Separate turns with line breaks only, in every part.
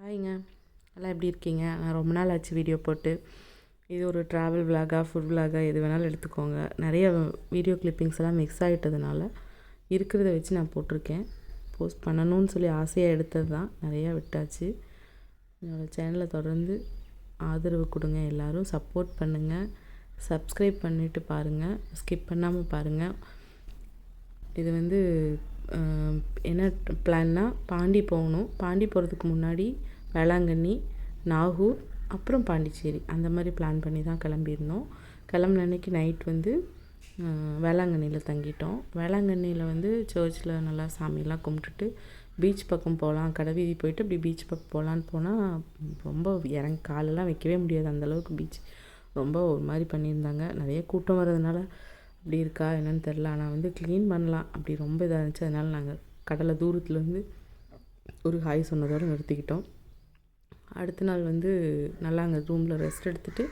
ஹாய்ங்க, எல்லாம் எப்படி இருக்கீங்க? நான் ரொம்ப நாள் ஆச்சு வீடியோ போட்டு. இது ஒரு ட்ராவல் விலாகா, ஃபுட் விலாகா எது வேணாலும் எடுத்துக்கோங்க. நிறைய வீடியோ கிளிப்பிங்ஸ் எல்லாம் மிக்ஸ் ஆகிட்டதுனால இருக்கிறத வச்சு நான் போட்டிருக்கேன். போஸ்ட் பண்ணணும்னு சொல்லி ஆசையாக எடுத்தது தான், நிறையா விட்டாச்சு. என்னோடய சேனலை தொடர்ந்து ஆதரவு கொடுங்க, எல்லோரும் சப்போர்ட் பண்ணுங்கள், சப்ஸ்கிரைப் பண்ணிவிட்டு பாருங்கள், ஸ்கிப் பண்ணாமல் பாருங்கள். இது என்ன பிளான்னா, பாண்டி போகணும். பாண்டி போகிறதுக்கு முன்னாடி வேளாங்கண்ணி, நாகூர், அப்புறம் பாண்டிச்சேரி அந்த மாதிரி பிளான் பண்ணி தான் கிளம்பியிருந்தோம். கிளம்புன அன்றைக்கி நைட் வேளாங்கண்ணியில் தங்கிட்டோம். வேளாங்கண்ணியில் சர்ச்சில் நல்லா சாமியெல்லாம் கும்பிட்டுட்டு பீச் பக்கம் போகலாம், கடைவீதி போயிட்டு அப்படி பீச் பக்கம் போகலான்னு போனால் ரொம்ப காலெல்லாம் வைக்கவே முடியாது, அந்தளவுக்கு பீச் ரொம்ப ஒரு மாதிரி பண்ணியிருந்தாங்க. நிறைய கூட்டம் வர்றதுனால அப்படி இருக்கா என்னென்னு தெரில. ஆனால் க்ளீன் பண்ணலாம் அப்படி ரொம்ப இதாக இருந்துச்சு. அதனால் நாங்கள் கடலை தூரத்துலேருந்து ஒரு ஹாய் சொன்னதோடு நிறுத்திக்கிட்டோம். அடுத்த நாள் நல்லா அங்கே ரூமில் ரெஸ்ட் எடுத்துகிட்டு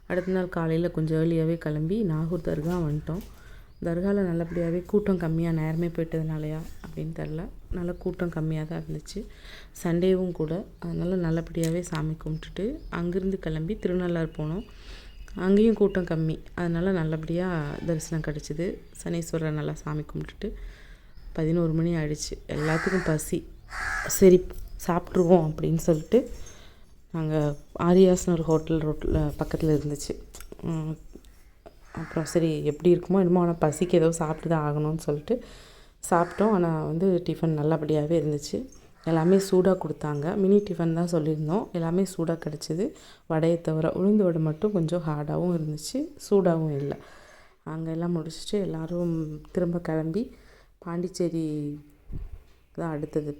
அடுத்த நாள் காலையில் கொஞ்சம் ஏர்லியாகவே கிளம்பி நாகூர் தர்கா வந்துட்டோம். தர்காவில் நல்லபடியாகவே கூட்டம் கம்மியாக, நேரமே போயிட்டதுனாலையா அப்படின்னு தெரில, நல்லா கூட்டம் கம்மியாக தான் இருந்துச்சு. சண்டேவும் கூட, அதனால் நல்லபடியாகவே சாமி கும்பிட்டுட்டு அங்கேருந்து கிளம்பி திருநள்ளாறு போனோம். அங்கேயும் கூட்டம் கம்மி, அதனால் நல்லபடியாக தரிசனம் கிடச்சிது. சனீஸ்வரர் நல்லா சாமி கும்பிட்டுட்டு 11 மணி ஆகிடுச்சு. எல்லாத்துக்கும் பசி, சரி சாப்பிட்ருவோம் அப்படின்னு சொல்லிட்டு நாங்கள் ஆரியாஸ்னு ஒரு ரோட்டில் பக்கத்தில் இருந்துச்சு. அப்புறம் சரி எப்படி இருக்குமோ என்னமோ, ஆனால் பசிக்கு ஏதோ சாப்பிட்டு தான் ஆகணும்னு சொல்லிட்டு சாப்பிட்டோம். ஆனால் டிஃபன் நல்லபடியாகவே இருந்துச்சு. எல்லாமே சூடாக கொடுத்தாங்க. மினி டிஃபன் தான் சொல்லியிருந்தோம், எல்லாமே சூடாக கிடச்சிது. வடையை தவிர உளுந்து வடை மட்டும் கொஞ்சம் ஹார்டாகவும் இருந்துச்சு, சூடாகவும் இல்லை. அங்கே எல்லாம் முடிச்சுட்டு எல்லோரும் திரும்ப கிளம்பி பாண்டிச்சேரி தான் அடுத்தது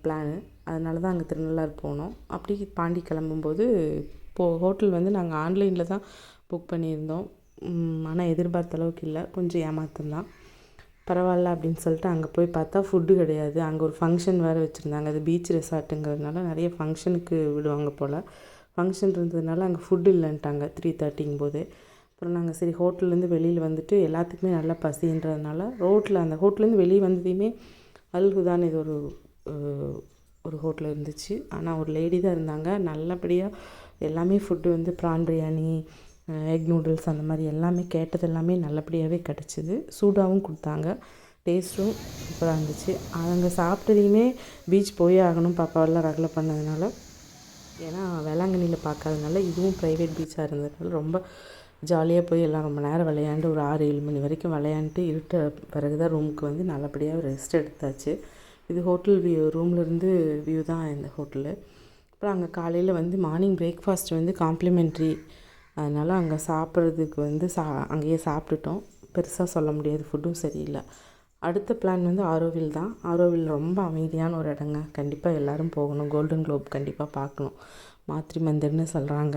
பிளானு. அதனால தான் அங்கே திருநள்ளாறு போனோம். அப்படி பாண்டி கிளம்பும்போது ஹோட்டல் நாங்கள் ஆன்லைனில் தான் புக் பண்ணியிருந்தோம். ஆனால் எதிர்பார்த்த அளவுக்கு இல்லை, கொஞ்சம் ஏமாத்தம்தான். பரவாயில்ல அப்படின்னு சொல்லிட்டு அங்கே போய் பார்த்தா ஃபுட்டு கிடையாது. அங்கே ஒரு ஃபங்க்ஷன் வேறு வச்சுருந்தாங்க. அது பீச் ரெசார்ட்டுங்கிறதுனால நிறைய ஃபங்க்ஷனுக்கு விடுவாங்க போல். ஃபங்க்ஷன் இருந்ததுனால அங்கே ஃபுட்டு இல்லைன்ட்டாங்க 3:30 போது. அப்புறம் நாங்கள் சரி ஹோட்டல்லேருந்து வெளியில் வந்துட்டு எல்லாத்துக்குமே நல்லா பசின்றதுனால அந்த ஹோட்டல்லேருந்து வெளியே வந்ததையுமே அல்ஹுதான் இது ஒரு ஹோட்டல் இருந்துச்சு. ஆனால் ஒரு லேடி தான் இருந்தாங்க. நல்லபடியாக எல்லாமே food prawn biryani, egg noodles அந்த மாதிரி எல்லாமே கேட்டது எல்லாமே நல்லபடியாகவே கிடச்சிது. சூடாகவும் கொடுத்தாங்க, டேஸ்ட்டும் சூப்பராக இருந்துச்சு. அங்கே சாப்பிட்டதையுமே பீச் போயே ஆகணும் பாப்பாவெல்லாம் ரகலை பண்ணதுனால, ஏன்னா வேளாங்கண்ணியில் பார்க்காதனால இதுவும் ப்ரைவேட் பீச்சாக இருந்ததுனால ரொம்ப ஜாலியாக போய் எல்லாம் ரொம்ப நேரம் விளையாண்டு ஒரு 6-7 மணி வரைக்கும் விளையாண்டுட்டு இருட்ட பிறகு தான் ரூமுக்கு நல்லபடியாக ரெஸ்ட் எடுத்தாச்சு. இது ஹோட்டல் ரூம்லேருந்து வியூ தான் இந்த ஹோட்டலு. அப்புறம் அங்கே காலையில் மார்னிங் பிரேக்ஃபாஸ்ட் காம்ப்ளிமெண்ட்ரி, அதனால் அங்கே சாப்பிட்றதுக்கு அங்கேயே சாப்பிட்டுட்டோம். பெருசாக சொல்ல முடியாது, ஃபுட்டும் சரியில்லை. அடுத்த பிளான் ஆரோவில் தான். ஆரோவில் ரொம்ப அமைதியான ஒரு இடங்க, கண்டிப்பாக எல்லோரும் போகணும். கோல்டன் குளோப் கண்டிப்பாக பார்க்கணும். மாத்ரி மந்திர்னு சொல்கிறாங்க,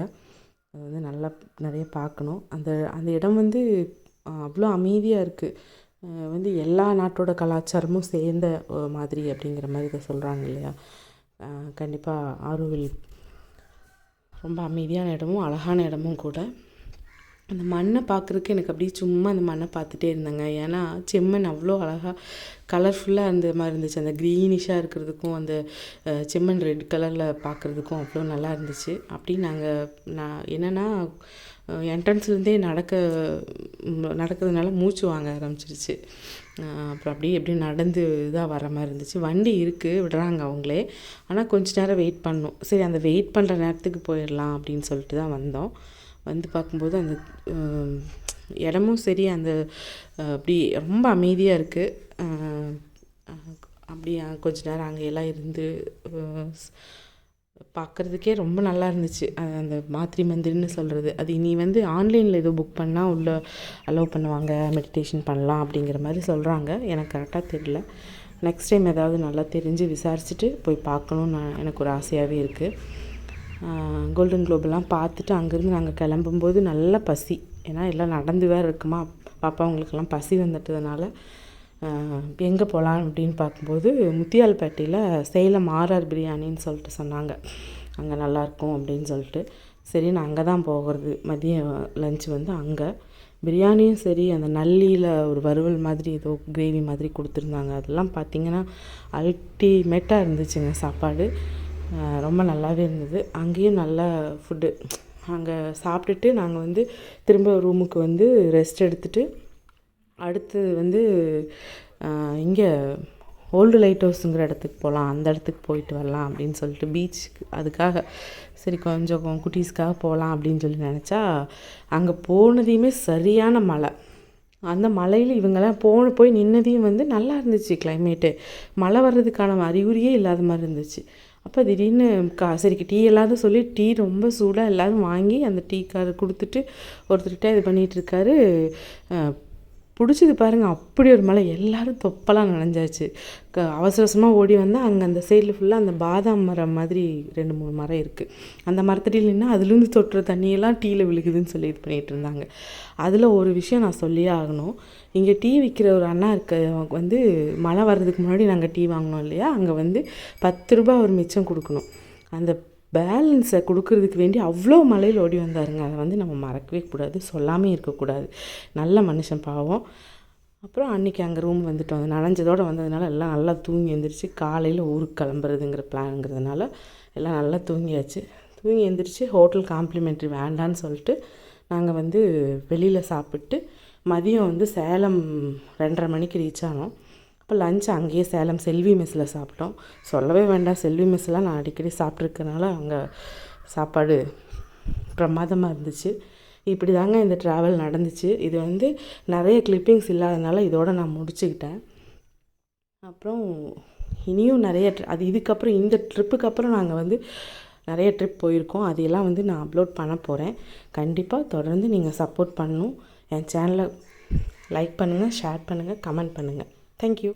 அது நல்லா நிறைய பார்க்கணும். அந்த இடம் அவ்வளோ அமைதியாக இருக்குது. எல்லா நாட்டோட கலாச்சாரமும் சேர்ந்த மாதிரி அப்படிங்கிற மாதிரி இதை சொல்கிறாங்க இல்லையா. கண்டிப்பாக ஆரோவில் ரொம்ப அமைதியான இடமும் அழகான இடமும் கூட. அந்த மண்ணை பார்க்குறதுக்கு எனக்கு அப்படியே சும்மா அந்த மண்ணை பார்த்துட்டே இருந்தேங்க. ஏன்னா செம்மண் அவ்வளோ அழகாக கலர்ஃபுல்லாக அந்த மாதிரி இருந்துச்சு. அந்த க்ரீனிஷாக இருக்கிறதுக்கும் அந்த செம்மண் ரெட் கலரில் பார்க்குறதுக்கும் அவ்வளோ நல்லா இருந்துச்சு. அப்படி நான் என்னென்னா என்ட்ரன்ஸ்லேருந்தே நடக்கிறதுனால மூச்சு வாங்க ஆரம்பிச்சிருச்சு. அப்புறம் அப்படியே நடந்து தான் வர மாதிரி இருந்துச்சு. வண்டி இருக்குது, விடுறாங்க அவங்களே, ஆனால் கொஞ்ச நேரம் வெயிட் பண்ணணும். சரி அந்த வெயிட் பண்ணுற நேரத்துக்கு போயிடலாம் அப்படின்னு சொல்லிட்டு தான் வந்தோம். பார்க்கும்போது அந்த இடமும் சரி, அந்த அப்படி ரொம்ப அமைதியாக இருக்குது. அப்படி கொஞ்ச நேரம் அங்கேயெல்லாம் இருந்து பார்க்குறதுக்கே ரொம்ப நல்லா இருந்துச்சு. அந்த மாத்ரி மந்திர்னு சொல்கிறது, அது இனி ஆன்லைனில் ஏதோ புக் பண்ணால் உள்ளே அலோவ் பண்ணுவாங்க, மெடிடேஷன் பண்ணலாம் அப்படிங்கிற மாதிரி சொல்கிறாங்க. எனக்கு கரெக்டாக தெரியல. நெக்ஸ்ட் டைம் ஏதாவது நல்லா தெரிஞ்சு விசாரிச்சுட்டு போய் பார்க்கணுன்னு எனக்கு ஒரு ஆசையாகவே இருக்குது. கோல்டன் குளோபெல்லாம் பார்த்துட்டு அங்கேருந்து நாங்கள் கிளம்பும்போது நல்ல பசி, ஏன்னா எல்லாம் நடந்து வேறு இருக்குமா. பாப்பாவங்களுக்கெல்லாம் பசி வந்துட்டதுனால எங்கே போகலாம் அப்படின்னு பார்க்கும்போது முத்தியால்பேட்டையில் சேலம் ஆர்ஆர் பிரியாணின்னு சொல்லிட்டு சொன்னாங்க, அங்கே நல்லாயிருக்கும் அப்படின்னு சொல்லிட்டு. சரி நான் அங்கே தான் போகிறது. மதியம் லஞ்ச் அங்கே பிரியாணியும் சரி, அந்த நல்லியில் ஒரு வறுவல் மாதிரி ஏதோ கிரேவி மாதிரி கொடுத்துருந்தாங்க. அதெல்லாம் பார்த்திங்கன்னா அல்டிமேட்டாக இருந்துச்சுங்க சாப்பாடு. ரொம்ப நல்லாவே இருந்தது. அங்கேயும் நல்ல ஃபுட்டு. அங்கே சாப்பிட்டுட்டு நாங்கள் வந்து திரும்ப ரூமுக்கு வந்து ரெஸ்ட் எடுத்துகிட்டு அடுத்து வந்து இங்கே ஓல்டு லைட் ஹவுஸுங்கிற இடத்துக்கு போகலாம், அந்த இடத்துக்கு போயிட்டு வரலாம் அப்படின்னு சொல்லிட்டு பீச்சுக்கு அதுக்காக சரி கொஞ்சம் குட்டீஸ்க்காக போகலாம் அப்படின்னு சொல்லி நினச்சா, அங்கே போனதையுமே சரியான மழை. அந்த மழையில் இவங்கெல்லாம் போய் நின்னதையும் வந்து நல்லா இருந்துச்சு கிளைமேட்டு. மழை வர்றதுக்கான அறிகுறியே இல்லாத மாதிரி இருந்துச்சு. அப்போ திடீர்னு சரிக்கு டீ எல்லாரும் சொல்லி டீ ரொம்ப சூடாக எல்லோரும் வாங்கி அந்த டீக்காரர் கொடுத்துட்டு ஒருத்தர்கிட்ட இது பண்ணிகிட்ருக்காரு. பிடிச்சது பாருங்கள், அப்படி ஒரு மழை. எல்லோரும் தொப்பலாம் நனைஞ்சாச்சு. அவசர அவசரமாக ஓடி வந்தால் அங்கே அந்த சைடில் ஃபுல்லாக அந்த பாதாம் மரம் மாதிரி 2-3 மரம் இருக்குது. அந்த மரத்தடியில் நின்று அதுலேருந்து தொட்டுற தண்ணியெல்லாம் டீயில் விழுகுதுன்னு சொல்லி இது பண்ணிகிட்டு இருந்தாங்க. அதில் ஒரு விஷயம் நான் சொல்லியே ஆகணும். இங்கே டீ விற்கிற ஒரு அண்ணா அவங்க வந்து மழை வர்றதுக்கு முன்னாடி நாங்கள் டீ வாங்கினோம் இல்லையா, அங்கே வந்து 10 ரூபா ஒரு மிச்சம் கொடுக்கணும். அந்த பேலன்ஸை கொடுக்கறதுக்கு வேண்டி அவ்வளோ மழையில் ஓடி வந்தாருங்க. அதை வந்து நம்ம மறக்கவே கூடாது, சொல்லாமே இருக்கக்கூடாது. நல்ல மனுஷன் பாவம். அப்புறம் அன்றைக்கி அங்கே ரூம் வந்துட்டோம். அது நனைஞ்சதோடு வந்ததுனால எல்லாம் நல்லா தூங்கி எழுந்திரிச்சு காலையில் ஊருக்கு கிளம்புறதுங்கிற பிளானுங்கிறதுனால எல்லாம் நல்லா தூங்கி எழுந்திரிச்சு ஹோட்டல் காம்ப்ளிமெண்ட்ரி வேண்டான்னு சொல்லிட்டு நாங்கள் வந்து வெளியில் சாப்பிட்டு மதியம் வந்து சேலம் 2:30 மணிக்கு ரீச் ஆனோம். அப்போ லஞ்ச் அங்கேயே சேலம் செல்வி மெஸ்ஸில் சாப்பிட்டோம். சொல்லவே வேண்டாம், செல்வி மெஸ்ஸெலாம் நான் அடிக்கடி சாப்பிட்ருக்கனால அங்கே சாப்பாடு பிரமாதமாக இருந்துச்சு. இப்படி தாங்க இந்த ட்ராவல் நடந்துச்சு. இது வந்து நிறைய கிளிப்பிங்ஸ் இல்லாதனால இதோடு நான் முடிச்சுக்கிட்டேன். அப்புறம் இனியும் நிறைய இதுக்கப்புறம் இந்த ட்ரிப்புக்கு அப்புறம் நாங்கள் வந்து நிறைய ட்ரிப் போயிருக்கோம். அதையெல்லாம் வந்து நான் அப்லோட் பண்ண போகிறேன். கண்டிப்பாக தொடர்ந்து நீங்கள் சப்போர்ட் பண்ணணும். என் சேனலை லைக் பண்ணுங்கள், ஷேர் பண்ணுங்கள், கமெண்ட் பண்ணுங்கள். Thank you.